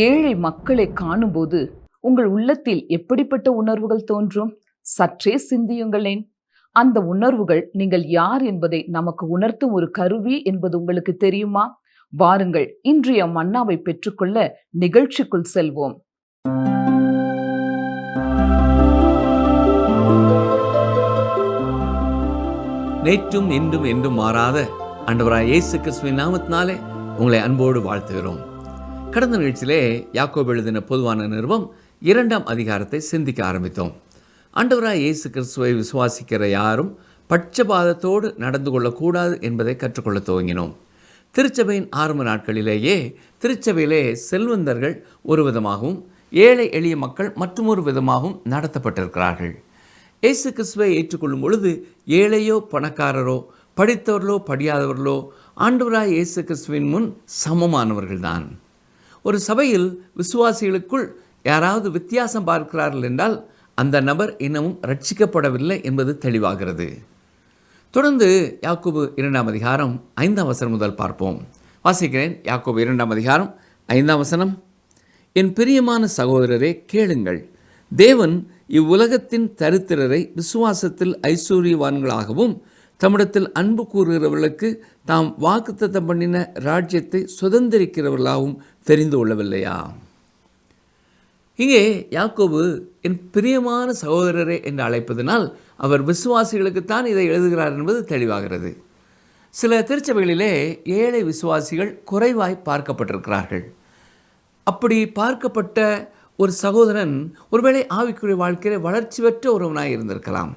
ஏழை மக்களை காணும்போது உங்கள் உள்ளத்தில் எப்படிப்பட்ட உணர்வுகள் தோன்றும்? சற்றே சிந்தியுங்களேன். அந்த உணர்வுகள் நீங்கள் யார் என்பதை நமக்கு உணர்த்தும் ஒரு கருவி என்பது உங்களுக்கு தெரியுமா? வாருங்கள், இன்றைய மன்னாவை பெற்றுக்கொள்ள நிகழ்ச்சிக்குள் செல்வோம். நேற்றும் இன்றும் என்றும் மாறாத ஆண்டவராய் இயேசு கிறிஸ்துவின் நாமத்தினாலே உங்களை அன்போடு வாழ்த்துகிறோம். கடந்த நிகழ்ச்சியிலே யாக்கோபு எழுதின பொதுவான நிருபம் 2ஆம் அதிகாரத்தை சிந்திக்க ஆரம்பித்தோம். ஆண்டவராய் இயேசு கிறிஸ்துவை விசுவாசிக்கிற யாரும் பட்சபாதத்தோடு நடந்து கொள்ளக்கூடாது என்பதை கற்றுக்கொள்ள துவங்கினோம். திருச்சபையின் ஆரம்ப நாட்களிலேயே திருச்சபையிலே செல்வந்தர்கள் ஒரு விதமாகவும் ஏழை எளிய மக்கள் மற்றொரு விதமாகவும் நடத்தப்பட்டிருக்கிறார்கள். இயேசு கிறிஸ்துவை ஏற்றுக்கொள்ளும் பொழுது ஏழையோ பணக்காரரோ படித்தவர்களோ படியாதவர்களோ ஆண்டவராய் இயேசு கிறிஸ்துவின் முன் சமமானவர்கள்தான். ஒரு சபையில் விசுவாசிகளுக்குள் யாராவது வித்தியாசம் பார்க்கிறார்கள் என்றால் அந்த நபர் இன்னமும் ரட்சிக்கப்படவில்லை என்பது தெளிவாகிறது. தொடர்ந்து யாக்கோபு 2ஆம் அதிகாரம் 5ஆம் வசனம் முதல் பார்ப்போம். வாசிக்கிறேன். யாக்கோபு 2ஆம் அதிகாரம் 5ஆம் வசனம். என் பிரியமான சகோதரரே, கேளுங்கள். தேவன் இவ்வுலகத்தின் தரித்திரரை விசுவாசத்தில் ஐஸ்வர்யவான்களாகவும் தம்மிடத்தில் அன்பு கூறுகிறவர்களுக்கு தாம் வாக்குத்தத்தம் பண்ணின ராஜ்யத்தை சுதந்திரிக்கிறவர்களாகவும் தெரிந்து கொள்ளவில்லையா? இங்கே யாக்கோபு என் பிரியமான சகோதரரே என்று அழைப்பதனால் அவர் விசுவாசிகளுக்குத்தான் இதை எழுதுகிறார் என்பது தெளிவாகிறது. சில திருச்சபைகளிலே ஏழை விசுவாசிகள் குறைவாய் பார்க்கப்பட்டிருக்கிறார்கள். அப்படி பார்க்கப்பட்ட ஒரு சகோதரன் ஒருவேளை ஆவிக்குரிய வாழ்க்கையில் வளர்ச்சி பெற்ற ஒருவனாய் இருந்திருக்கலாம்.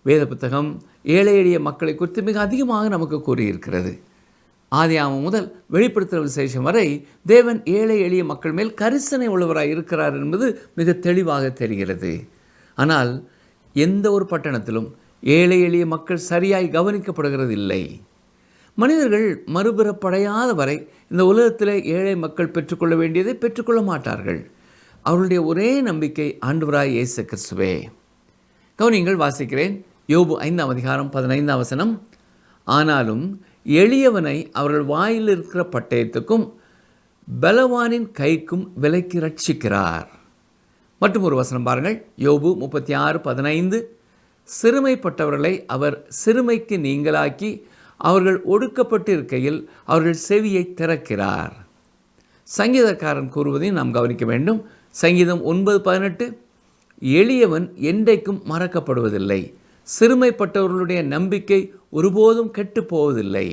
வேத புத்தகம் ஏழை எளிய மக்களை குறித்து மிக அதிகமாக நமக்கு கூறியிருக்கிறது. ஆதியாகமம் முதல் வெளிப்படுத்துகிற விசேஷம் வரை தேவன் ஏழை எளிய மக்கள் மேல் கரிசனை உள்ளவராய் இருக்கிறார் என்பது மிக தெளிவாக தெரிகிறது. ஆனால் எந்த ஒரு பட்டணத்திலும் ஏழை எளிய மக்கள் சரியாய் கவனிக்கப்படுகிறது இல்லை. மனிதர்கள் மறுபிறப்படையாத வரை இந்த உலகத்தில் ஏழை மக்கள் பெற்றுக்கொள்ள வேண்டியதை பெற்றுக்கொள்ள மாட்டார்கள். அவருடைய ஒரே நம்பிக்கை ஆண்டவராய் இயேசு கிறிஸ்துவே. கவனிங்கள், வாசிக்கிறேன். யோபு 5ஆம் அதிகாரம் 15ஆம் வசனம். ஆனாலும் எளியவனை அவர்கள் வாயில் இருக்கிற பட்டயத்துக்கும் பலவானின் கைக்கும் விலைக்கு ரட்சிக்கிறார். மற்றும் ஒரு வசனம் பாருங்கள். யோபு 36:15. சிறுமைப்பட்டவர்களை அவர் சிறுமைக்கு நீங்களாக்கி அவர்கள் ஒடுக்கப்பட்டு இருக்கையில் அவர்கள் செவியை திறக்கிறார். சங்கீதக்காரன் கூறுவதையும் நாம் கவனிக்க வேண்டும். சங்கீதம் 9:18. எளியவன் என்றைக்கும் மறக்கப்படுவதில்லை, சிறுமைப்பட்டவர்களுடைய நம்பிக்கை ஒருபோதும் கெட்டு போவதில்லை.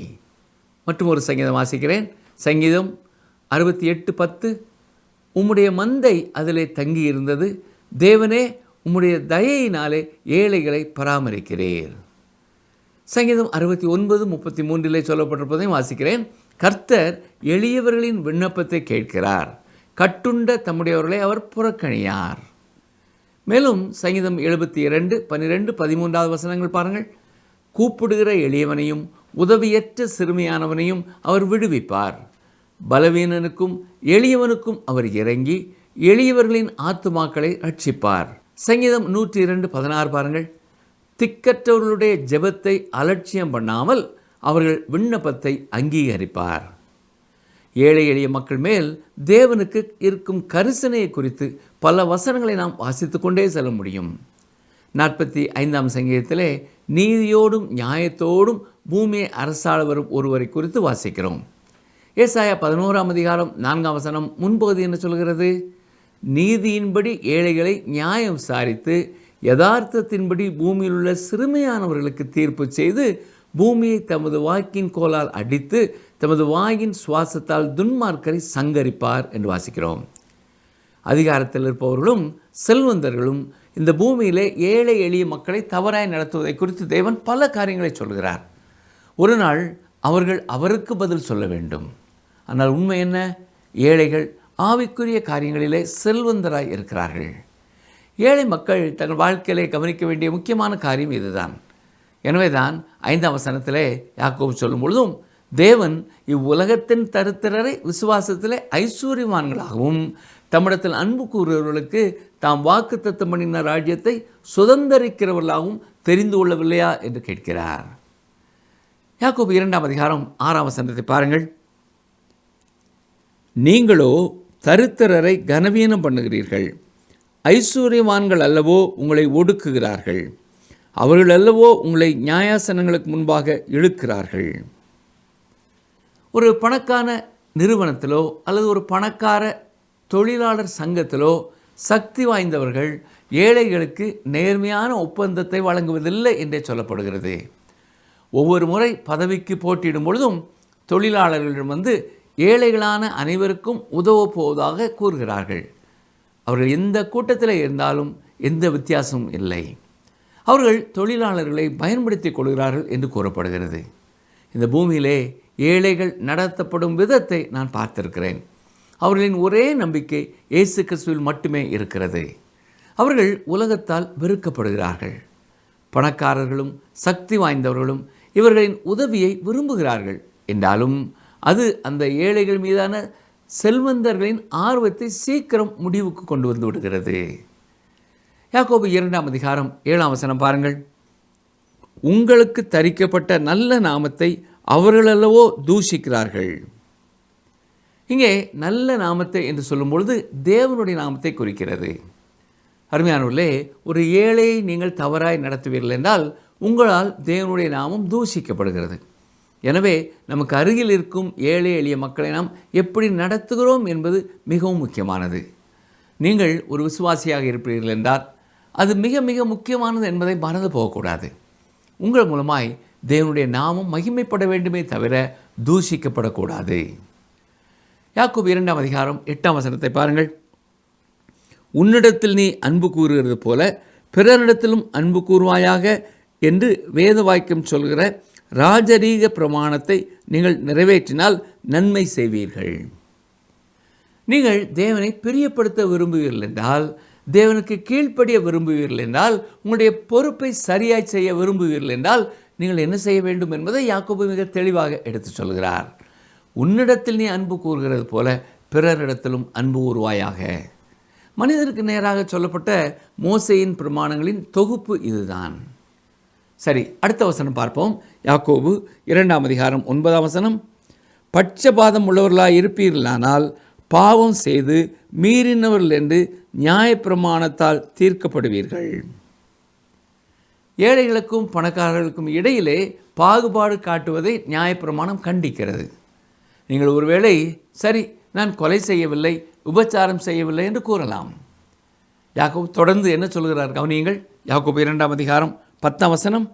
மற்றும் ஒரு சங்கீதம் வாசிக்கிறேன். சங்கீதம் 68:10. உம்முடைய மந்தை அதிலே தங்கியிருந்தது, தேவனே உம்முடைய தயையினாலே ஏழைகளை பராமரிக்கிறீர். சங்கீதம் 69:33 சொல்லப்பட்டிருப்பதையும் வாசிக்கிறேன். கர்த்தர் எளியவர்களின் விண்ணப்பத்தை கேட்கிறார், கட்டுண்ட தம்முடையவர்களை அவர் புறக்கணியார். மேலும் சங்கீதம் 72:12, 13 வசனங்கள் பாருங்கள். கூப்பிடுகிற எளியவனையும் உதவியற்ற சிறுமியானவனையும் அவர் விடுவிப்பார், பலவீனனுக்கும் எளியவனுக்கும் அவர் இறங்கி எளியவர்களின் ஆத்துமாக்களை ரட்சிப்பார். சங்கீதம் 102:16 பாருங்கள். திக்கற்றவர்களுடைய ஜெபத்தை அலட்சியம் பண்ணாமல் அவர்கள் விண்ணப்பத்தை அங்கீகரிப்பார். ஏழை எளிய மக்கள் மேல் தேவனுக்கு இருக்கும் கரிசனையை குறித்து பல வசனங்களை நாம் வாசித்து கொண்டே செல்ல முடியும். 45ஆம் சங்கீதத்திலே நீதியோடும் நியாயத்தோடும் பூமியை அரசாள வரும் ஒருவரை குறித்து வாசிக்கிறோம். ஏசாயா 11ஆம் அதிகாரம் 4ஆம் வசனம் முன்பகுதி என்ன சொல்கிறது? நீதியின்படி ஏழைகளை நியாயம் விசாரித்து யதார்த்தத்தின்படி பூமியில் உள்ள சிறுமையானவர்களுக்கு தீர்ப்பு செய்து பூமியை தமது வாக்கின் கோலால் அடித்து தமது வாயின் சுவாசத்தால் துன்மார்க்கரை சங்கரிப்பார் என்று வாசிக்கிறோம். அதிகாரத்தில் இருப்பவர்களும் செல்வந்தர்களும் இந்த பூமியிலே ஏழை எளிய மக்களை தவறாய் நடத்துவதை குறித்து தேவன் பல காரியங்களை சொல்கிறார். ஒரு நாள் அவர்கள் அவருக்கு பதில் சொல்ல வேண்டும். ஆனால் உண்மை என்ன? ஏழைகள் ஆவிக்குரிய காரியங்களிலே செல்வந்தராய் இருக்கிறார்கள். ஏழை மக்கள் தங்கள் வாழ்க்கையிலே கவனிக்க வேண்டிய முக்கியமான காரியம் இதுதான். எனவே தான் 5ஆம் வசனத்திலே யாக்கோபு சொல்லும் பொழுதும் தேவன் இவ்வுலகத்தின் தரித்திரரை விசுவாசத்திலே ஐஸ்வர்யவான்களாகவும் தம்மிடத்தில் அன்பு கூறுகிறவர்களுக்கு தாம் வாக்குத்தத்தம் பண்ணின ராஜ்யத்தை சுதந்திரிக்கிறவர்களாகவும் தெரிந்து கொள்ளவில்லையா என்று கேட்கிறார். யாக்கோபு 2ஆம் அதிகாரம் 6ஆம் வசனத்தை பாருங்கள். நீங்களோ தரித்திரரை கனவீனம் பண்ணுகிறீர்கள். ஐஸ்வர்யவான்கள் அல்லவோ உங்களை ஒடுக்குகிறார்கள். அவர்கள் அல்லவோ உங்களை நியாயாசனங்களுக்கு முன்பாக இழுக்கிறார்கள். ஒரு பணக்கார நிறுவனத்திலோ அல்லது ஒரு பணக்கார தொழிலாளர் சங்கத்திலோ சக்தி வாய்ந்தவர்கள் ஏழைகளுக்கு நேர்மையான ஒப்பந்தத்தை வழங்குவதில்லை என்றே சொல்லப்படுகிறது. ஒவ்வொரு முறை பதவிக்கு போட்டியிடும் பொழுதும் தொழிலாளர்களிடம் வந்து ஏழைகளான அனைவருக்கும் உதவப் போவதாக கூறுகிறார்கள். அவர்கள் எந்த கூட்டத்தில் இருந்தாலும் எந்த வித்தியாசமும் இல்லை. அவர்கள் தொழிலாளர்களை பயன்படுத்தி கொள்கிறார்கள் என்று கூறப்படுகிறது. இந்த பூமியிலே ஏழைகள் நடத்தப்படும் விதத்தை நான் பார்த்திருக்கிறேன். அவர்களின் ஒரே நம்பிக்கை இயேசு கிறிஸ்துவில் மட்டுமே இருக்கிறது. அவர்கள் உலகத்தால் வெறுக்கப்படுகிறார்கள். பணக்காரர்களும் சக்தி வாய்ந்தவர்களும் இவர்களின் உதவியை விரும்புகிறார்கள் என்றாலும் அது அந்த ஏழைகள் மீதான செல்வந்தர்களின் ஆர்வத்தை சீக்கிரம் முடிவுக்கு கொண்டு வந்து விடுகிறது. யாக்கோபு 2ஆம் அதிகாரம் 7ஆம் வசனம் பாருங்கள். உங்களுக்கு தரிக்கப்பட்ட நல்ல நாமத்தை அவர்களல்லவோ தூஷிக்கிறார்கள். இங்கே நல்ல நாமத்தை என்று சொல்லும் பொழுது தேவனுடைய நாமத்தை குறிக்கிறது. அருமையானவர்களே, ஒரு ஏழையை நீங்கள் தவறாய் நடத்துவீர்கள் என்றால் உங்களால் தேவனுடைய நாமம் தூஷிக்கப்படுகிறது. எனவே நமக்கு அருகில் இருக்கும் ஏழை எளிய மக்களை நாம் எப்படி நடத்துகிறோம் என்பது மிகவும் முக்கியமானது. நீங்கள் ஒரு விசுவாசியாக இருப்பீர்கள் என்றால் அது மிக மிக முக்கியமானது என்பதை மறந்து போகக்கூடாது. உங்கள் மூலமாய் தேவனுடைய நாமம் மகிமைப்பட வேண்டுமே தவிர தூஷிக்கப்படக்கூடாது. யாக்கோபு 2ஆம் அதிகாரம் 8ஆம் வசனத்தை பாருங்கள். உன்னிடத்தில் நீ அன்பு கூறுகிறது போல பிறரிடத்திலும் அன்பு கூறுவாயாக என்று வேத வாக்கியம் சொல்கிற ராஜரீக பிரமாணத்தை நீங்கள் நிறைவேற்றினால் நன்மை செய்வீர்கள். நீங்கள் தேவனை பிரியப்படுத்த விரும்புவீர்கள் என்றால், தேவனுக்கு கீழ்ப்படிய விரும்புவீர்கள் என்றால், உங்களுடைய பொறுப்பை சரியாய் செய்ய விரும்புவீர்கள் என்றால் நீங்கள் என்ன செய்ய வேண்டும் என்பதை யாக்கோபு மிக தெளிவாக எடுத்து சொல்கிறார். உன்னிடத்தில் நீ அன்பு கூறுகிறது போல பிறரிடத்திலும் அன்பு கூறுவாயாக. மனிதருக்கு நேராக சொல்லப்பட்ட மோசேயின் பிரமாணங்களின் தொகுப்பு இதுதான். சரி, அடுத்த வசனம் பார்ப்போம். யாக்கோபு 2ஆம் அதிகாரம் 9ஆம் வசனம். பட்சபாதம் உள்ளவர்களாய் இருப்பீர்களானால் பாவம் செய்து மீறினவர்கள் என்று நியாயப்பிரமாணத்தால் தீர்க்கப்படுவீர்கள். ஏழைகளுக்கும் பணக்காரர்களுக்கும் இடையிலே பாகுபாடு காட்டுவதை நியாயப்பிரமாணம் கண்டிக்கிறது. நீங்கள் ஒருவேளை சரி, நான் கொலை செய்யவில்லை, உபச்சாரம் செய்யவில்லை என்று கூறலாம். யாக்கோபு தொடர்ந்து என்ன சொல்கிறார் கவனியுங்கள். யாக்கோபு 2ஆம் அதிகாரம் 10ஆம் வசனம்.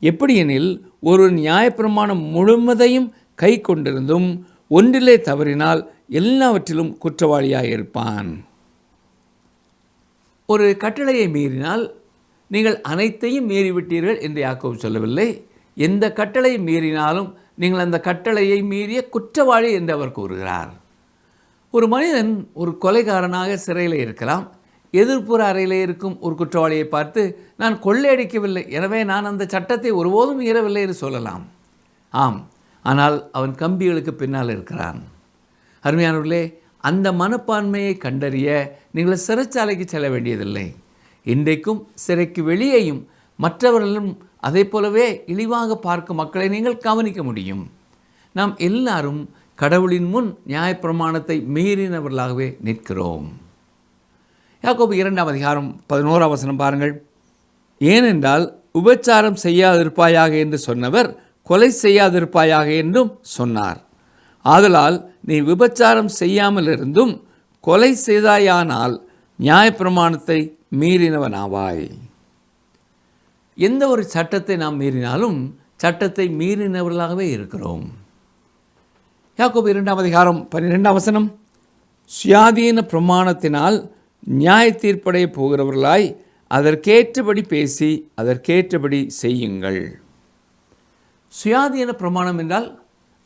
எப்படியெனில் ஒரு நியாயப்பிரமாணம் முழுவதையும் கை கொண்டிருந்தும் ஒன்றிலே தவறினால் எல்லாவற்றிலும் குற்றவாளியாக இருப்பான். ஒரு கட்டளையை மீறினால் நீங்கள் அனைத்தையும் மீறிவிட்டீர்கள் என்று யாக்கோபு சொல்லவில்லை. எந்த கட்டளையை மீறினாலும் நீங்கள் அந்த கட்டளையை மீறிய குற்றவாளி என்று அவர் கூறுகிறார். ஒரு மனிதன் ஒரு கொலைகாரனாக சிறையில் இருக்கலாம். எதிர்ப்புற அறையில் இருக்கும் ஒரு குற்றவாளியை பார்த்து நான் கொள்ளையடிக்கவில்லை, எனவே நான் அந்த சட்டத்தை ஒருபோதும் மீறவில்லை என்று சொல்லலாம். ஆம், ஆனால் அவன் கம்பிகளுக்கு பின்னால் இருக்கிறான். அருமையானவர்களே, அந்த மனப்பான்மையை கண்டறிய நீங்கள் சிறைச்சாலைக்கு செல்ல வேண்டியதில்லை. இன்றைக்கும் சிறைக்கு வெளியேயும் மற்றவர்களும் அதை போலவே இழிவாக பார்க்கும் மக்களை நீங்கள் கவனிக்க முடியும். நாம் எல்லாரும் கடவுளின் முன் நியாயப்பிரமாணத்தை மீறினவர்களாகவே நிற்கிறோம். யாக்கோபு 2ஆம் அதிகாரம் 11ஆம் வசனம் பாருங்கள். ஏனென்றால் உபச்சாரம் செய்யாதிருப்பாயாக என்று சொன்னவர் கொலை செய்யாதிருப்பாயாக என்றும் சொன்னார். ஆதலால் நீ விபச்சாரம் செய்யாமல் இருந்தும் கொலை செய்தாயானால் நியாயப்பிரமாணத்தை மீறினவனாவாய். எந்த ஒரு சட்டத்தை நாம் மீறினாலும் சட்டத்தை மீறினவர்களாகவே இருக்கிறோம். யாக்கோபு 2ஆம் அதிகாரம் 12ஆம் வசனம். சுயாதீன பிரமாணத்தினால் நியாய தீர்ப்படைய போகிறவர்களாய் அதற்கேற்றபடி பேசி அதற்கேற்றபடி செய்யுங்கள். சுயாதீன பிரமாணம் என்றால்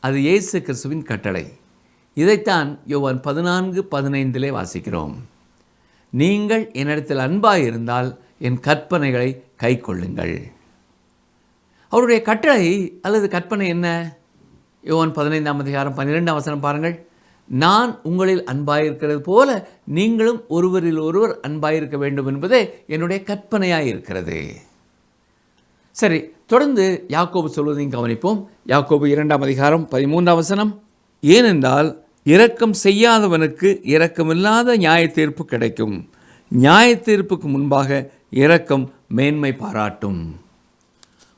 அது இயேசு கிறிஸ்துவின் கட்டளை. இதைத்தான் யோவான் 14:15 வாசிக்கிறோம். நீங்கள் என்னிடத்தில் அன்பாய் இருந்தால் என் கற்பனைகளை கை கொள்ளுங்கள். அவருடைய கட்டளை அல்லது கற்பனை என்ன? யோவான் 15ஆம் அதிகாரம் 12ஆம் வசனம் பாருங்கள். நான் உங்களில் அன்பாயிருக்கிறது போல நீங்களும் ஒருவரில் ஒருவர் அன்பாயிருக்க வேண்டும் என்பதே என்னுடைய கற்பனையாயிருக்கிறது. சரி, தொடர்ந்து யாக்கோபு சொல்வதையும் கவனிப்போம். யாக்கோபு 2ஆம் அதிகாரம் 13ஆம் வசனம். ஏனென்றால் இரக்கம் செய்யாதவனுக்கு இரக்கமில்லாத நியாய தீர்ப்பு கிடைக்கும். நியாய தீர்ப்புக்கு முன்பாக இரக்கம் மேன்மை பாராட்டும்.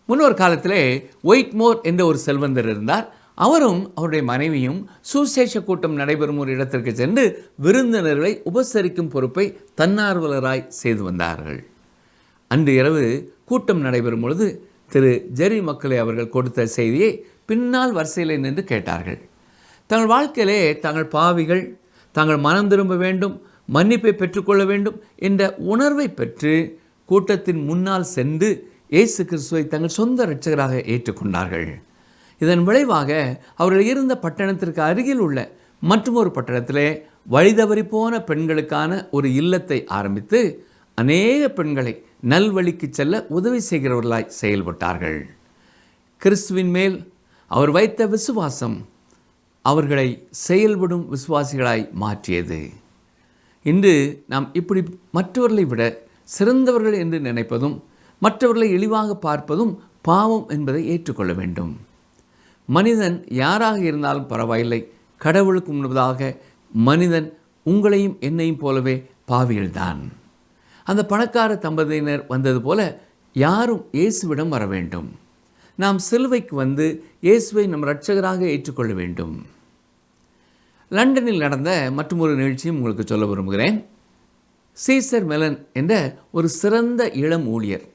முன்னொரு காலத்திலே ஒயிட்மோர் என்ற ஒரு செல்வந்தர் இருந்தார். அவரும் அவருடைய மனைவியும் சுசேஷ கூட்டம் நடைபெறும் ஒரு இடத்திற்கு சென்று விருந்தினர்களை உபசரிக்கும் பொறுப்பை தன்னார்வலராய் செய்து வந்தார்கள். அன்று இரவு கூட்டம் நடைபெறும் பொழுது திரு ஜெரி மக்களை அவர்கள் கொடுத்த செய்தியை பின்னால் வரிசையில் நின்று கேட்டார்கள். தங்கள் வாழ்க்கையிலே தாங்கள் பாவிகள், தாங்கள் மனம் திரும்ப வேண்டும், மன்னிப்பை பெற்றுக்கொள்ள வேண்டும் என்ற உணர்வை பெற்று கூட்டத்தின் முன்னால் சென்று இயேசு கிறிஸ்துவை தங்கள் சொந்த இரட்சகராக ஏற்றுக்கொண்டார்கள். இதன் விளைவாக அவர்கள் இருந்த பட்டணத்திற்கு அருகில் உள்ள மற்றொரு பட்டணத்திலே வழிதவறி போன பெண்களுக்கான ஒரு இல்லத்தை ஆரம்பித்து அநேக பெண்களை நல்வழிக்கு செல்ல உதவி செய்கிறவர்களாய் செயல்பட்டார்கள். கிறிஸ்துவின் மேல் அவர் வைத்த விசுவாசம் அவர்களை செயல்படும் விசுவாசிகளாய் மாற்றியது. இன்று நாம் இப்படி மற்றவர்களை விட சிறந்தவர்கள் என்று நினைப்பதும் மற்றவர்களை இழிவாக பார்ப்பதும் பாவம் என்பதை ஏற்றுக்கொள்ள வேண்டும். மனிதன் யாராக இருந்தாலும் பரவாயில்லை, கடவுளுக்கு முன்பதாக மனிதன் உங்களையும் என்னையும் போலவே பாவிகள்தான். அந்த பணக்கார தம்பதியினர் வந்தது போல யாரும் இயேசுவிடம் வர வேண்டும். நாம் சிலுவைக்கு வந்து இயேசுவை நம் இரட்சகராக ஏற்றுக்கொள்ள வேண்டும். லண்டனில் நடந்த மற்றொரு நிகழ்ச்சியும் உங்களுக்கு சொல்ல விரும்புகிறேன். சீசர் மெலன் என்ற ஒரு சிறந்த இளம் ஊழியர்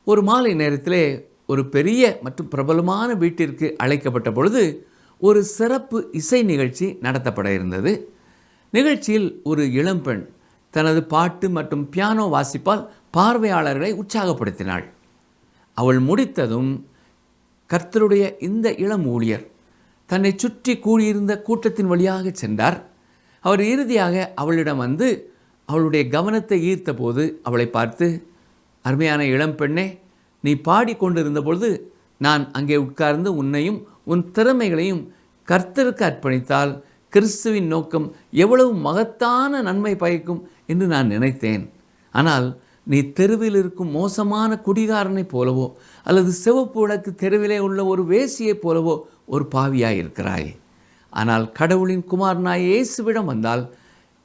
ஒரு மாலை நேரத்திலே ஒரு பெரிய மற்றும் பிரபலமான வீட்டிற்கு அழைக்கப்பட்ட பொழுது ஒரு சிறப்பு இசை நிகழ்ச்சி நடத்தப்பட இருந்தது. நிகழ்ச்சியில் ஒரு இளம்பெண் தனது பாட்டு மற்றும் பியானோ வாசிப்பால் பார்வையாளர்களை உற்சாகப்படுத்தினாள். அவள் முடித்ததும் கர்த்தருடைய இந்த இளம் ஊழியர் தன்னை சுற்றி கூடியிருந்த கூட்டத்தின் வழியாக சென்றார். அவர் இறுதியாக அவளிடம் வந்து அவளுடைய கவனத்தை ஈர்த்த போது அவளை பார்த்து, அருமையான இளம்பெண்ணே, நீ பாடிக்கொண்டிருந்த பொழுது நான் அங்கே உட்கார்ந்து உன்னையும் உன் திறமைகளையும் கர்த்தருக்கு அர்ப்பணித்தால் கிறிஸ்துவின் நோக்கம் எவ்வளவு மகத்தான நன்மை பயக்கும் என்று நான் நினைத்தேன். ஆனால் நீ தெருவில் இருக்கும் மோசமான குடிகாரனைப் போலவோ அல்லது சிவப்பு விளக்கு தெருவிலே உள்ள ஒரு வேசியைப் போலவோ ஒரு பாவியாயிருக்கிறாய். ஆனால் கடவுளின் குமாரனாய் இயேசுவிடம் வந்தால்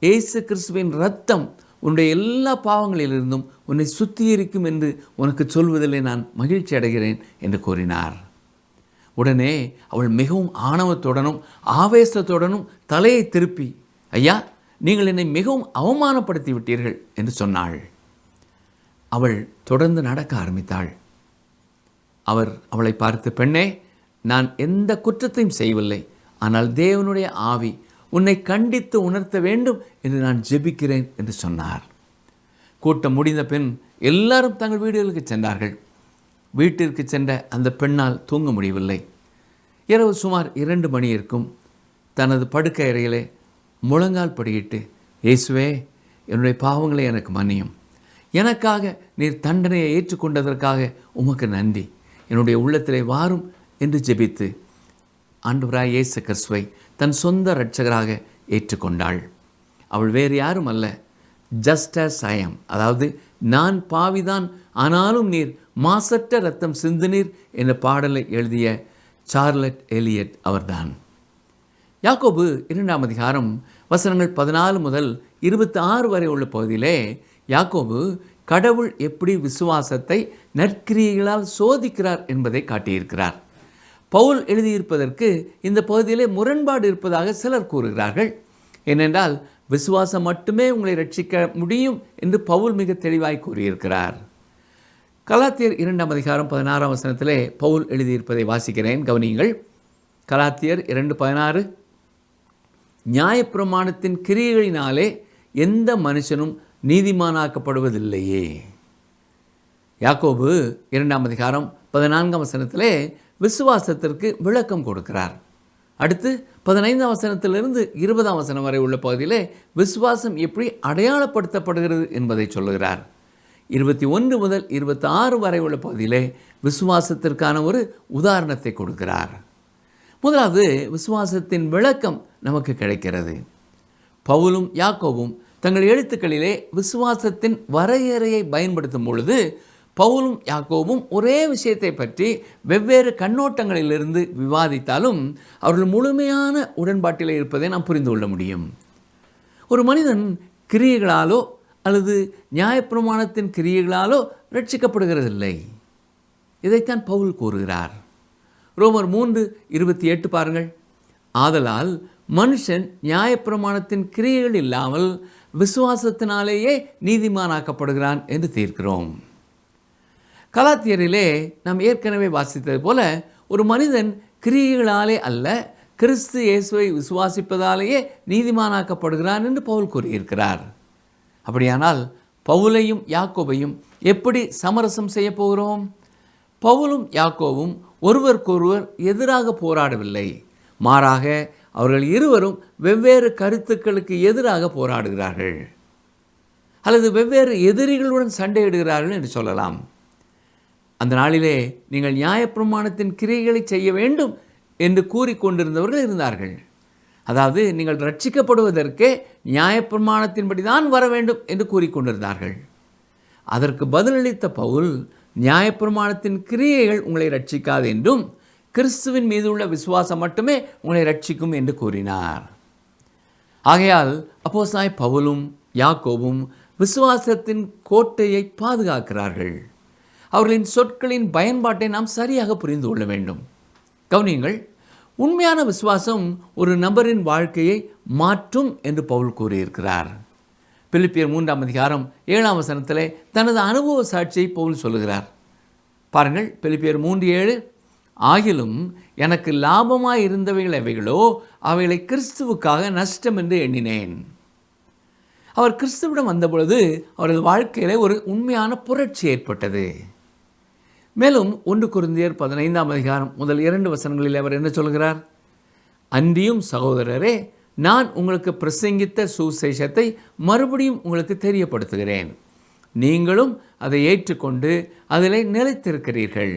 இயேசு கிறிஸ்துவின் இரத்தம் உன்னுடைய எல்லா பாவங்களிலிருந்தும் உன்னை சுத்திகரிக்கும் என்று உனக்கு சொல்வதிலே நான் மகிழ்ச்சி அடைகிறேன் என்று கூறினார். உடனே அவள் மிகவும் ஆணவத்துடனும் ஆவேசத்துடனும் தலையை திருப்பி, ஐயா, நீங்கள் என்னை மிகவும் அவமானப்படுத்தி விட்டீர்கள் என்று சொன்னாள். அவள் தொடர்ந்து நடக்க ஆரம்பித்தாள். அவர் அவளை பார்த்து, பெண்ணே, நான் எந்த குற்றத்தையும் செய்யவில்லை, ஆனால் தேவனுடைய ஆவி உன்னை கண்டித்து உணர்த்த வேண்டும் என்று நான் ஜெபிக்கிறேன் என்று சொன்னார். கூட்டம் முடிந்த பின் எல்லாரும் தங்கள் வீடுகளுக்கு சென்றார்கள். வீட்டிற்கு சென்ற அந்த பெண்ணால் தூங்க முடியவில்லை. இரவு சுமார் 2 மணி இருக்கும். தனது படுக்கை அறையிலே முழங்கால் படியிட்டு, இயேசுவே, என்னுடைய பாவங்களை எனக்கு மன்னியும், எனக்காக நீர் தண்டனையை ஏற்றுக்கொண்டதற்காக உமக்கு நன்றி, என்னுடைய உள்ளத்திலே வாரும் என்று ஜெபித்து ஆண்டவராய் இயேசு கிறிஸ்துவை தன் சொந்த இரட்சகராக ஏற்றுக்கொண்டாள். அவள் வேறு யாரும் அல்ல, ஜஸ்ட் as I am, அதாவது நான் பாவிதான், ஆனாலும் நீர் மாசற்ற இரத்தம் சிந்தினீர் என்ற பாடலை எழுதிய சார்லட் எலியட் அவர்தான். யாக்கோபு 2ஆம் அதிகாரம் வசனங்கள் 14 முதல் 26 வரை உள்ள பகுதியிலே யாக்கோபு கடவுள் எப்படி விசுவாசத்தை நற்கிரியைகளால் சோதிக்கிறார் என்பதை காட்டியிருக்கிறார். பவுல் எழுதியிருப்பதற்கு இந்த பகுதியிலே முரண்பாடு இருப்பதாக சிலர் கூறுகிறார்கள். ஏனென்றால் விசுவாசம் மட்டுமே உங்களை ரட்சிக்க முடியும் என்று பவுல் மிக தெளிவாய் கூறியிருக்கிறார். கலாத்தியர் 2ஆம் அதிகாரம் 16ஆம் வசனத்திலே பவுல் எழுதியிருப்பதை வாசிக்கிறேன், கவனியுங்கள். கலாத்தியர் 2:16, நியாயப்பிரமாணத்தின் கிரியைகளினாலே எந்த மனுஷனும் நீதிமானாக்கப்படுவதில்லையே. யாக்கோபு 2ஆம் அதிகாரம் 14ஆம் வசனத்திலே விசுவாசத்திற்கு விளக்கம் கொடுக்கிறார். அடுத்து 15ஆம் வசனத்திலிருந்து 20ஆம் வசனம் வரை உள்ள பகுதியிலே விசுவாசம் எப்படி அடையாளப்படுத்தப்படுகிறது என்பதை சொல்லுகிறார். 21 முதல் 26 வரை உள்ள பகுதியிலே விசுவாசத்திற்கான ஒரு உதாரணத்தை கொடுக்கிறார். முதலாவது விசுவாசத்தின் விளக்கம் நமக்கு கிடைக்கிறது. பவுலும் யாக்கோபும் தங்கள் எழுத்துக்களிலே விசுவாசத்தின் வரையறையை பயன்படுத்தும் பொழுது பவுலும் யாக்கோபும் ஒரே விஷயத்தை பற்றி வெவ்வேறு கண்ணோட்டங்களிலிருந்து விவாதித்தாலும் அவர்கள் முழுமையான உடன்பாட்டில் இருப்பதை நாம் புரிந்து கொள்ள முடியும். ஒரு மனிதன் கிரியைகளாலோ அல்லது நியாயப்பிரமாணத்தின் கிரியைகளாலோ ரட்சிக்கப்படுகிறதில்லை. இதைத்தான் பவுல் கூறுகிறார். ரோமர் 3:28 பாருங்கள். ஆதலால் மனுஷன் நியாயப்பிரமாணத்தின் கிரியைகள் இல்லாமல் விசுவாசத்தினாலேயே நீதிமானாக்கப்படுகிறான் என்று தீர்க்கிறோம். கலாத்தியரிலே நாம் ஏற்கனவே வாசித்தது போல ஒரு மனிதன் கிரியைகளாலே அல்ல, கிறிஸ்து இயேசுவை விசுவாசிப்பதாலேயே நீதிமானாக்கப்படுகிறான் என்று பவுல் கூறியிருக்கிறார். அப்படியானால் பவுலையும் யாக்கோபையும் எப்படி சமரசம் செய்ய போகிறோம்? பவுலும் யாக்கோவும் ஒருவருக்கொருவர் எதிராக போராடவில்லை. மாறாக அவர்கள் இருவரும் வெவ்வேறு கருத்துக்களுக்கு எதிராக போராடுகிறார்கள், அல்லது வெவ்வேறு எதிரிகளுடன் சண்டையிடுகிறார்கள் என்று சொல்லலாம். அந்த நாளிலே நீங்கள் நியாயப்பிரமாணத்தின் கிரியைகளை செய்ய வேண்டும் என்று கூறிக்கொண்டிருந்தவர்கள் இருந்தார்கள். அதாவது நீங்கள் ரட்சிக்கப்படுவதற்கே நியாயப்பிரமாணத்தின்படி தான் வர வேண்டும் என்று கூறிக்கொண்டிருந்தார்கள். அதற்கு பதிலளித்த பவுல், நியாயப்பிரமாணத்தின் கிரியைகள் உங்களை ரட்சிக்காது என்றும் கிறிஸ்துவின் மீது உள்ள விசுவாசம் மட்டுமே உங்களை ரட்சிக்கும் என்று கூறினார். ஆகையால் அப்போஸ்தலனாகிய பவுலும் யாக்கோபும் விசுவாசத்தின் கோட்டையை பாதுகாக்கிறார்கள். அவர்களின் சொற்களின் பயன்பாட்டை நாம் சரியாக புரிந்து கொள்ள வேண்டும். கவனியுங்கள், உண்மையான விசுவாசம் ஒரு நபரின் வாழ்க்கையை மாற்றும் என்று பவுல் கூறியிருக்கிறார். பிலிப்பியர் 3:7 தனது அனுபவ சாட்சியை பவுல் சொல்லுகிறார். பாருங்கள், பிலிப்பியர் 3:7, ஆகிலும் எனக்கு லாபமாய் இருந்தவைகள் எவைகளோ அவைகளை கிறிஸ்துவுக்காக நஷ்டம் என்று எண்ணினேன். அவர் கிறிஸ்துவிடம் வந்தபொழுது அவரது வாழ்க்கையில் ஒரு உண்மையான புரட்சி ஏற்பட்டது. மேலும் 1 கொரிந்தியர் 15:2 அவர் என்ன சொல்கிறார்? அன்றியும் சகோதரரே, நான் உங்களுக்கு பிரசங்கித்த சுவிசேஷத்தை மறுபடியும் உங்களுக்கு தெரியப்படுத்துகிறேன். நீங்களும் அதை ஏற்றுக்கொண்டு அதிலே நிலைத்திருக்கிறீர்கள்.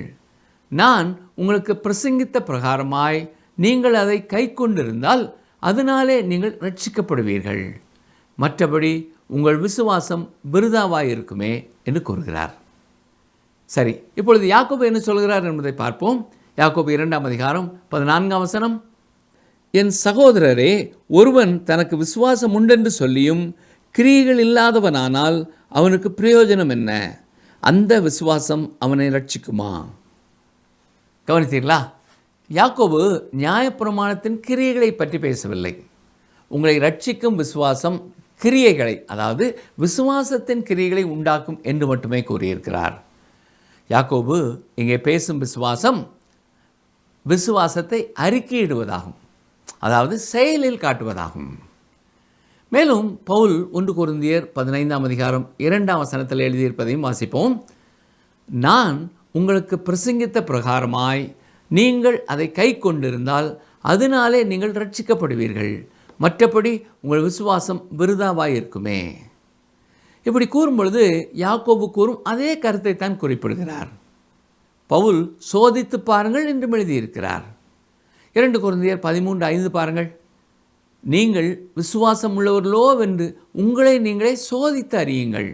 நான் உங்களுக்கு பிரசங்கித்த பிரகாரமாய் நீங்கள் அதை கை கொண்டிருந்தால் அதனாலே நீங்கள் ரட்சிக்கப்படுவீர்கள். மற்றபடி உங்கள் விசுவாசம் விருதாவாயிருக்குமே என்று கூறுகிறார். சரி, இப்பொழுது யாக்கோபு என்ன சொல்கிறார் என்பதை பார்ப்போம். யாக்கோபு 2:14 என் சகோதரரே, ஒருவன் தனக்கு விசுவாசம் உண்டென்று சொல்லியும் கிரியைகள் இல்லாதவனானால் அவனுக்கு பிரயோஜனம் என்ன? அந்த விசுவாசம் அவனை ரட்சிக்குமா? கவனித்தீர்களா? யாக்கோபு நியாயப்பிரமாணத்தின் கிரியைகளை பற்றி பேசவில்லை. உங்களை ரட்சிக்கும் விசுவாசம் கிரியைகளை, அதாவது விசுவாசத்தின் கிரியைகளை உண்டாக்கும் என்று மட்டுமே கூறியிருக்கிறார். யாக்கோபு இங்கே பேசும் விசுவாசம் விசுவாசத்தை அறிக்கையிடுவதாகும், அதாவது செயலில் காட்டுவதாகும். மேலும் பவுல் 1 கொரிந்தியர் 15:2 எழுதியிருப்பதையும் வாசிப்போம். நான் உங்களுக்கு பிரசங்கித்த பிரகாரமாய் நீங்கள் அதை கை கொண்டிருந்தால் அதனாலே நீங்கள் ரட்சிக்கப்படுவீர்கள். மற்றபடி உங்கள் விசுவாசம் விருதாவாயிருக்குமே. இப்படி கூறும்பொழுது யாக்கோபு கூறும் அதே கருத்தை தான் குறிப்பிடுகிறார். பவுல் சோதித்து பாருங்கள் என்றும் எழுதியிருக்கிறார். 2 கொரிந்தியர் 13:5 பாருங்கள். நீங்கள் விசுவாசம் உள்ளவர்களோவென்று உங்களை நீங்களே சோதித்து அறியுங்கள்,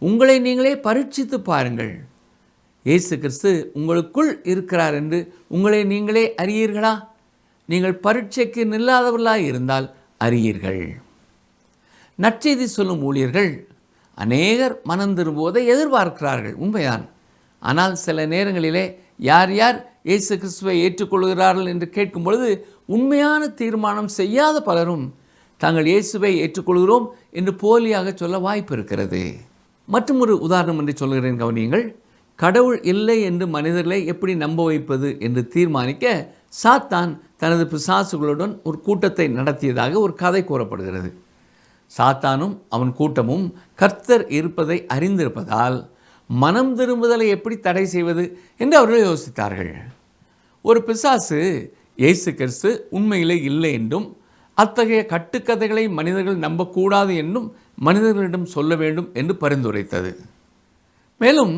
உங்களை நீங்களே பரீட்சித்து பாருங்கள். இயேசு கிறிஸ்து உங்களுக்குள் இருக்கிறார் என்று உங்களை நீங்களே அறியீர்களா? நீங்கள் பரீட்சைக்கு நில்லாதவர்களாக இருந்தால் அறியீர்கள். நற்செய்தி சொல்லும் ஊழியர்கள் அநேகர் மனம் திரும்புவதை எதிர்பார்க்கிறார்கள், உண்மைதான். ஆனால் சில நேரங்களிலே யார் யார் இயேசு கிறிஸ்துவை ஏற்றுக்கொள்கிறார்கள் என்று கேட்கும் பொழுது உண்மையான தீர்மானம் செய்யாத பலரும் தாங்கள் இயேசுவை ஏற்றுக்கொள்கிறோம் என்று போலியாக சொல்ல வாய்ப்பு இருக்கிறது. மற்றும் ஒரு உதாரணம் என்று சொல்கிறேன், கவனியுங்கள். கடவுள் இல்லை என்று மனிதர்களை எப்படி நம்ப வைப்பது என்று தீர்மானிக்க சாத்தான் தனது பிசாசுகளுடன் ஒரு கூட்டத்தை நடத்தியதாக ஒரு கதை கூறப்படுகிறது. சாத்தானும் அவன் கூட்டமும் கர்த்தர் இருப்பதை அறிந்திருப்பதால் மனம் திரும்புதலை எப்படி தடை செய்வது என்று அவர்கள் யோசித்தார்கள். ஒரு பிசாசு இயேசு கிறிஸ்து உண்மையிலே இல்லை என்றும் அத்தகைய கட்டுக்கதைகளை மனிதர்கள் நம்பக்கூடாது என்றும் மனிதர்களிடம் சொல்ல வேண்டும் என்று பரிந்துரைத்தது. மேலும்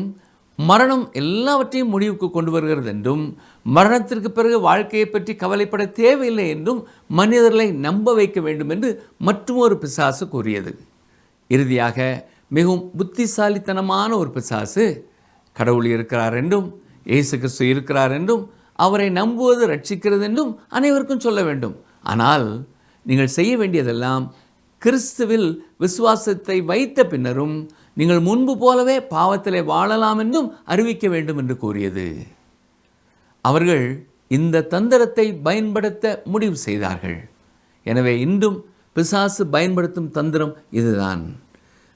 மரணம் எல்லாவற்றையும் முடிவுக்கு கொண்டு வருகிறது என்றும் மரணத்திற்கு பிறகு வாழ்க்கையை பற்றி கவலைப்பட தேவையில்லை என்றும் மனிதர்களை நம்ப வைக்க வேண்டும் என்று மற்றொரு பிசாசு கூறியது. இறுதியாக மிகவும் புத்திசாலித்தனமான ஒரு பிசாசு கடவுள் இருக்கிறார் என்றும் இயேசு கிறிஸ்து இருக்கிறார் என்றும் அவரை நம்புவது ரட்சிக்கிறது என்றும் அனைவருக்கும் சொல்ல வேண்டும். ஆனால் நீங்கள் செய்ய வேண்டியதெல்லாம் கிறிஸ்துவில் விசுவாசத்தை வைத்த பின்னரும் நீங்கள் முன்பு போலவே பாவத்திலே வாழலாம் என்றும் அறிவிக்க வேண்டும் என்று கூறியது. அவர்கள் இந்த தந்திரத்தை பயன்படுத்த முடிவு செய்தார்கள். எனவே இன்றும் பிசாசு பயன்படுத்தும் தந்திரம் இதுதான்.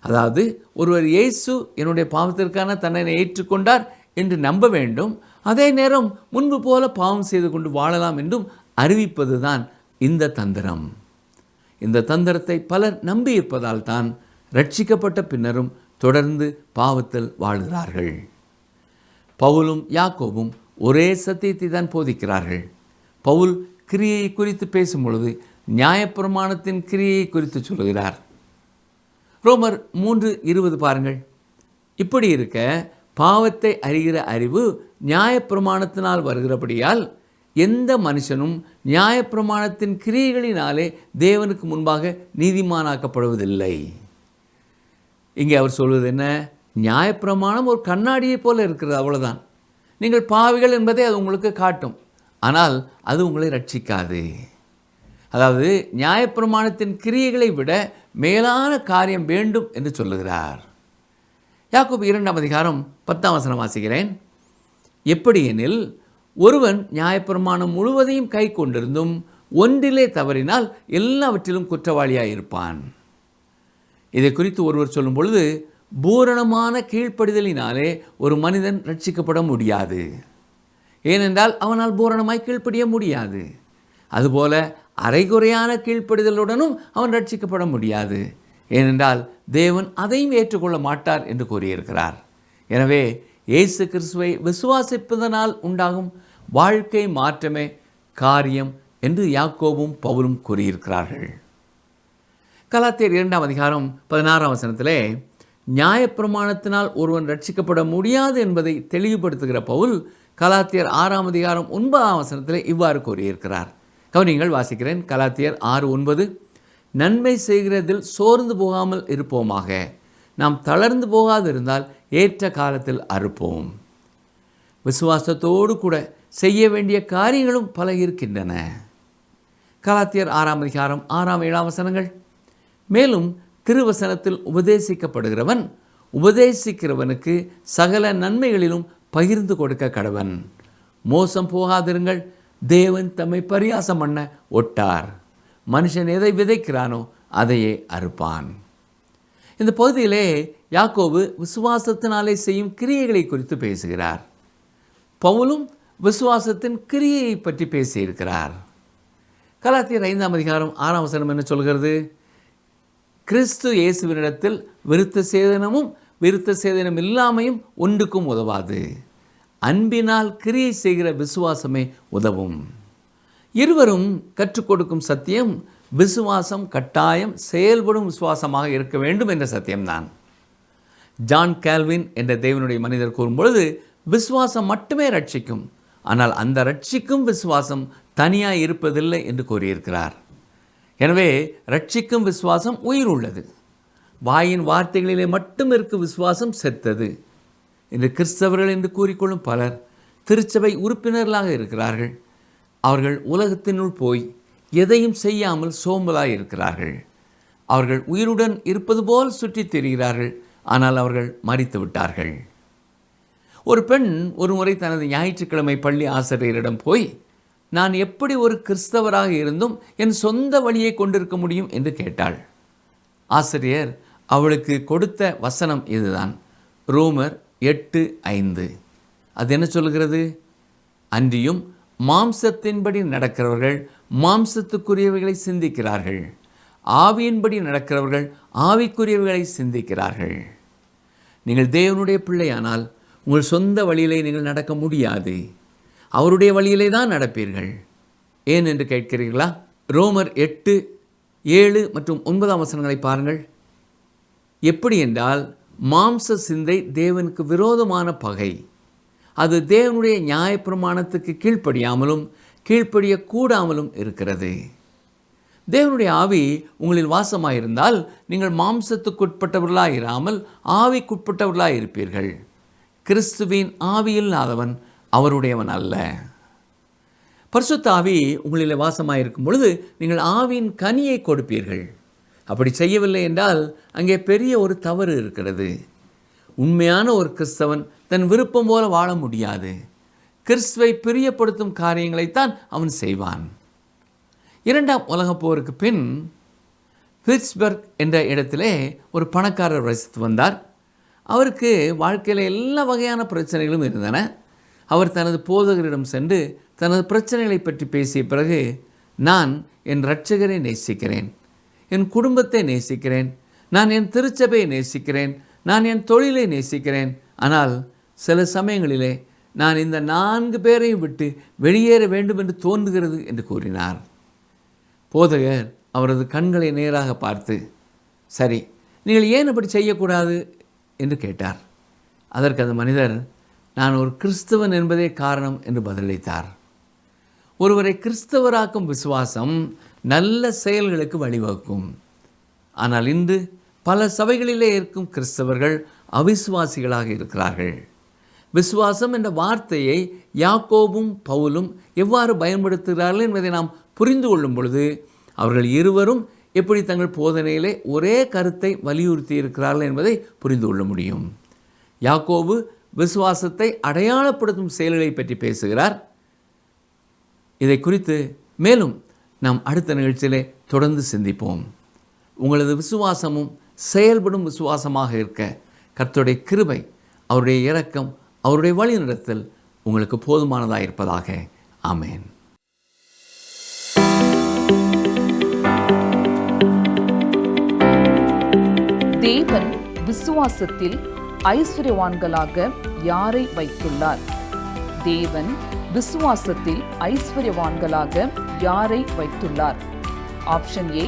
அதாவது ஒருவர் இயேசு என்னுடைய பாவத்திற்கான தண்டனை ஏற்றுக்கொண்டார் என்று நம்ப வேண்டும், அதே நேரம் முன்பு போல பாவம் செய்து கொண்டு வாழலாம் என்றும் அறிவிப்பது தான் இந்த தந்திரம். இந்த தந்திரத்தை பலர் நம்பியிருப்பதால் தான் ரட்சிக்கப்பட்ட பின்னரும் தொடர்ந்து பாவத்தில் வாழ்கிறார்கள். பவுலும் யாக்கோபும் ஒரே சத்தியத்தை தான் போதிக்கிறார்கள். பவுல் கிரியை குறித்து பேசும் பொழுது நியாயப்பிரமாணத்தின் கிரியை குறித்து சொல்கிறார். ரோமர் 3:20 பாருங்கள். இப்படி இருக்க பாவத்தை அறிகிற அறிவு நியாயப்பிரமாணத்தினால் வருகிறபடியால் எந்த மனுஷனும் நியாயப்பிரமாணத்தின் கிரியைகளினாலே தேவனுக்கு முன்பாக நீதிமானாக்கப்படுவதில்லை. இங்கே அவர் சொல்வது என்ன? நியாயப்பிரமாணம் ஒரு கண்ணாடியை போல இருக்கிறது, அவ்வளவுதான். நீங்கள் பாவிகள் என்பதை அது உங்களுக்கு காட்டும், ஆனால் அது உங்களை ரட்சிக்காது. அதாவது நியாயப்பிரமாணத்தின் கிரியைகளை விட மேலான காரியம் வேண்டும் என்று சொல்லுகிறார். யாக்கோபு 2:10 வாசிக்கிறேன். எப்படி எனில் ஒருவன் நியாயப்பிரமாணம் முழுவதையும் கை கொண்டிருந்தும் ஒன்றிலே தவறினால் எல்லாவற்றிலும் குற்றவாளியாக இருப்பான். இதை குறித்து ஒருவர் சொல்லும் பொழுது, பூரணமான கீழ்ப்படிதலினாலே ஒரு மனிதன் ரட்சிக்கப்பட முடியாது. ஏனென்றால் அவனால் பூரணமாய் கீழ்ப்படிய முடியாது. அதுபோல அரைகுறையான கீழ்ப்படிதலுடனும் அவன் ரட்சிக்கப்பட முடியாது. ஏனென்றால் தேவன் அதையும் ஏற்றுக்கொள்ள மாட்டார் என்று கூறியிருக்கிறார். எனவே இயேசு கிறிஸ்துவை விசுவாசிப்பதனால் உண்டாகும் வாழ்க்கை மாற்றமே காரியம் என்று யாக்கோபும் பவுலும் கூறியிருக்கிறார்கள். கலாத்தியர் 2:16 நியாயப்பிரமாணத்தினால் ஒருவன் ரட்சிக்கப்பட முடியாது என்பதை தெளிவுபடுத்துகிற பவுல் கலாத்தியர் 6:9 இவ்வாறு கூறியிருக்கிறார். கவனிங்கள், வாசிக்கிறேன். கலாத்தியர் 6:9, நன்மை செய்கிறதில் சோர்ந்து போகாமல் இருப்போமாக, நாம் தளர்ந்து போகாதிருந்தால் ஏற்ற காலத்தில் அறுப்போம். விசுவாசத்தோடு கூட செய்ய வேண்டிய காரியங்களும் பல இருக்கின்றன. கலாத்தியர் 6:6-7 மேலும் திருவசனத்தில் உபதேசிக்கப்படுகிறவன் உபதேசிக்கிறவனுக்கு சகல நன்மைகளிலும் பகிர்ந்து கொடுக்க கடவன். மோசம் போகாதிருங்கள், தேவன் தம்மை பரியாசம் பண்ண ஒட்டார். மனுஷன் எதை விதைக்கிறானோ அதையே அறுப்பான். இந்த பகுதியிலே யாக்கோபு விசுவாசத்தினாலே செய்யும் கிரியைகளை குறித்து பேசுகிறார். பவுலும் விசுவாசத்தின் கிரியையை பற்றி பேசியிருக்கிறார். கலாத்தியர் 5:6 என்ன சொல்கிறது? கிறிஸ்து இயேசுவினிடத்தில் விருத்த சேதனமும் விருத்த சேதனம் இல்லாமையும் ஒன்றுக்கும் உதவாது. அன்பினால் கிரியை செய்கிற விசுவாசமே உதவும். இருவரும் கற்றுக் கொடுக்கும் சத்தியம் விசுவாசம் கட்டாயம் செயல்படும் விசுவாசமாக இருக்க வேண்டும் என்ற சத்தியம்தான். ஜான் கால்வின் என்ற தேவனுடைய மனிதர் கூறும்பொழுது, விசுவாசம் மட்டுமே ரட்சிக்கும், ஆனால் அந்த ரட்சிக்கும் விசுவாசம் தனியாக இருப்பதில்லை என்று கூறியிருக்கிறார். எனவே ரட்சிக்கும் விசுவாசம் உயிர் உள்ளது. வாயின் வார்த்தைகளிலே மட்டும் இருக்கும் விசுவாசம் செத்தது. இன்று கிறிஸ்தவர்கள் என்று கூறிக்கொள்ளும் பலர் திருச்சபை உறுப்பினர்களாக இருக்கிறார்கள். அவர்கள் உலகத்தினுள் போய் எதையும் செய்யாமல் சோம்பலாக இருக்கிறார்கள். அவர்கள் உயிருடன் இருப்பது போல் சுற்றித் திரிகிறார்கள், ஆனால் அவர்கள் மரித்து விட்டார்கள். ஒரு பெண் ஒரு முறை தனது ஞாயிற்றுக்கிழமை பள்ளி ஆசிரியரிடம் போய், நான் எப்படி ஒரு கிறிஸ்தவராக இருந்தும் என் சொந்த வழியை கொண்டிருக்க முடியும் என்று கேட்டாள். ஆசிரியர் அவளுக்கு கொடுத்த வசனம் இதுதான், ரோமர் 8:5. அது என்ன சொல்கிறது? அன்றியும் மாம்சத்தின்படி நடக்கிறவர்கள் மாம்சத்துக்குரியவைகளை சிந்திக்கிறார்கள், ஆவியின்படி நடக்கிறவர்கள் ஆவிக்குரியவைகளை சிந்திக்கிறார்கள். நீங்கள் தேவனுடைய பிள்ளையானால் உங்கள் சொந்த வழியிலே நீங்கள் நடக்க முடியாது. அவருடைய வழியிலே தான் நடப்பீர்கள். ஏன் என்று கேட்கிறீர்களா? ரோமர் 8:7-9 பாருங்கள். எப்படி என்றால், மாம்ச சிந்தை தேவனுக்கு விரோதமான பகை. அது தேவனுடைய நியாயப்பிரமாணத்துக்கு கீழ்ப்படியாமலும் கீழ்ப்படியக்கூடாமலும் இருக்கிறது. தேவனுடைய ஆவி உங்களில் வாசமாயிருந்தால் நீங்கள் மாம்சத்துக்குட்பட்டவர்களாக இராமல் ஆவிக்குட்பட்டவர்களாக இருப்பீர்கள். கிறிஸ்துவின் ஆவியில்லாதவன் அவருடையவன் அல்ல. பரிசுத்த ஆவி உங்களிலே வாசமாயிருக்கும் பொழுது நீங்கள் ஆவியின் கனியை கொடுப்பீர்கள். அப்படி செய்யவில்லை என்றால் அங்கே பெரிய ஒரு தவறு இருக்கிறது. உண்மையான ஒரு கிறிஸ்தவன் தன் விருப்பம் போல வாழ முடியாது. கிறிஸ்துவை பிரியப்படுத்தும் காரியங்களைத்தான் அவன் செய்வான். 2ஆம் உலகப் போருக்கு பின் பிட்ஸ்பர்க் என்ற இடத்திலே ஒரு பணக்காரர் வசித்து வந்தார். அவருக்கு வாழ்க்கையில் எல்லா வகையான பிரச்சனைகளும் இருந்தன. அவர் தனது போதகரிடம் சென்று தனது பிரச்சனைகளை பற்றி பேசிய பிறகு, நான் என் இரட்சகரை நேசிக்கிறேன், என் குடும்பத்தை நேசிக்கிறேன், நான் என் திருச்சபையை நேசிக்கிறேன், நான் என் தொழிலை நேசிக்கிறேன், ஆனால் சில சமயங்களிலே நான் இந்த 4 பேரையும் விட்டு வெளியேற வேண்டும் என்று தோன்றுகிறது என்று கூறினார். போதகர் அவரது கண்களை நேராக பார்த்து, சரி, நீங்கள் ஏன் அப்படி செய்யக்கூடாது என்று கேட்டார். அதற்கு அந்த மனிதர், நான் ஒரு கிறிஸ்தவன் என்பதே காரணம் என்று பதிலளித்தார். ஒருவரை கிறிஸ்தவராக்கும் விசுவாசம் நல்ல செயல்களுக்கு வழிவகுக்கும். ஆனால் இன்று பல சபைகளிலே இருக்கும் கிறிஸ்தவர்கள் அவிசுவாசிகளாக இருக்கிறார்கள். விசுவாசம் என்ற வார்த்தையை யாக்கோபும் பவுலும் எவ்வாறு பயன்படுத்துகிறார்கள் என்பதை நாம் புரிந்து கொள்ளும் பொழுது அவர்கள் இருவரும் எப்படி தங்கள் போதனையிலே ஒரே கருத்தை வலியுறுத்தி இருக்கிறார்கள் என்பதை புரிந்து கொள்ள முடியும். யாக்கோபு விசுவாசத்தை அடையாளப்படுத்தும் செயல்களை பற்றி பேசுகிறார். இதை குறித்து மேலும் நாம் அடுத்த நிகழ்ச்சியிலே தொடர்ந்து சிந்திப்போம். உங்களது விசுவாசமும் செயல்படும் விசுவாசமாக இருக்க கர்த்தருடைய கிருபை, அவருடைய இரக்கம், அவருடைய வழிநடத்தல் உங்களுக்கு போதுமானதாக இருப்பதாக. ஆமென். தேவன் விசுவாசத்தில் ஐஸ்வர்யவான்களாக யாரை வைத்துள்ளார்? தேவன் விசுவாசத்தில் ஐஸ்வர்யவான்களாக யாரை வைத்துள்ளார்? ஆப்ஷன் ஏ,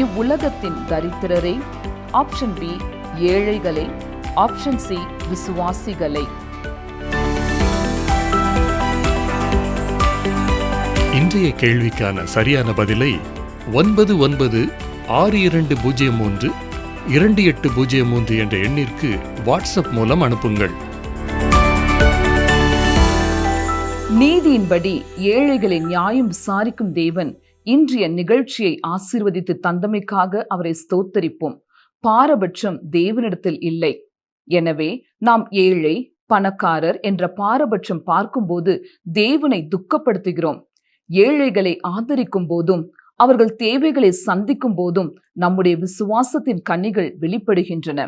இவ்வுலகத்தின் தரித்திரரை. ஆப்ஷன் பி, ஏழைகளை. ஆப்ஷன் சி, விசுவாசிகளை. இன்றைய கேள்விக்கான சரியான பதிலை 9962032803 என்ற எண்ணிற்கு வாட்ஸ்அப் மூலம் அனுப்புங்கள். நீதியின்படி ஏழைகளின் நியாயம் விசாரிக்கும் தேவன் இன்றைய நிகழ்ச்சியை ஆசீர்வதித்து தந்தமைக்காக அவரை ஸ்தோத்தரிப்போம். பாரபட்சம் தேவனிடத்தில் இல்லை. எனவே நாம் ஏழை பணக்காரர் என்ற பாரபட்சம் பார்க்கும்போது தேவனை துக்கப்படுத்துகிறோம். ஏழைகளை ஆதரிக்கும் போதும் அவர்கள் தேவைகளை சந்திக்கும் போதும் நம்முடைய விசுவாசத்தின் கனிகள் வெளிப்படுகின்றன.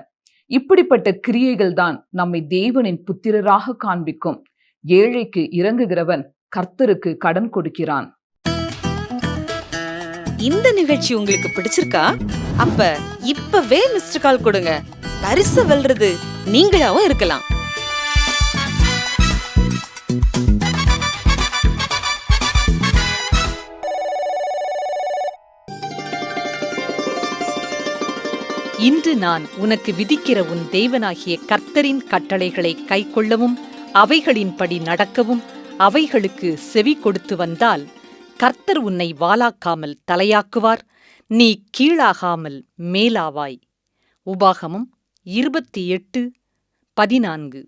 இப்படிப்பட்ட கிரியைகள் தான் நம்மை தேவனின் புத்திரராக காண்பிக்கும். ஏழைக்கு இறங்குகிறவன் கர்த்தருக்கு கடன் கொடுக்கிறான். இந்த நிகழ்ச்சி உங்களுக்கு பிடிச்சிருக்கா? அப்ப இப்பவே மிஸ்டர் கால் கொடுங்க. பரிசு வெல்றது நீங்களாவும் இருக்கலாம். இன்று நான் உனக்கு விதிக்கிற உன் தேவனாகிய கர்த்தரின் கட்டளைகளை கைக்கொள்ளவும் அவைகளின்படி நடக்கவும் அவைகளுக்கு செவி கொடுத்து வந்தால் கர்த்தர் உன்னை வாலாக்காமல் தலையாக்குவார், நீ கீழாகாமல் மேலாவாய். உபாகமம் 28:14.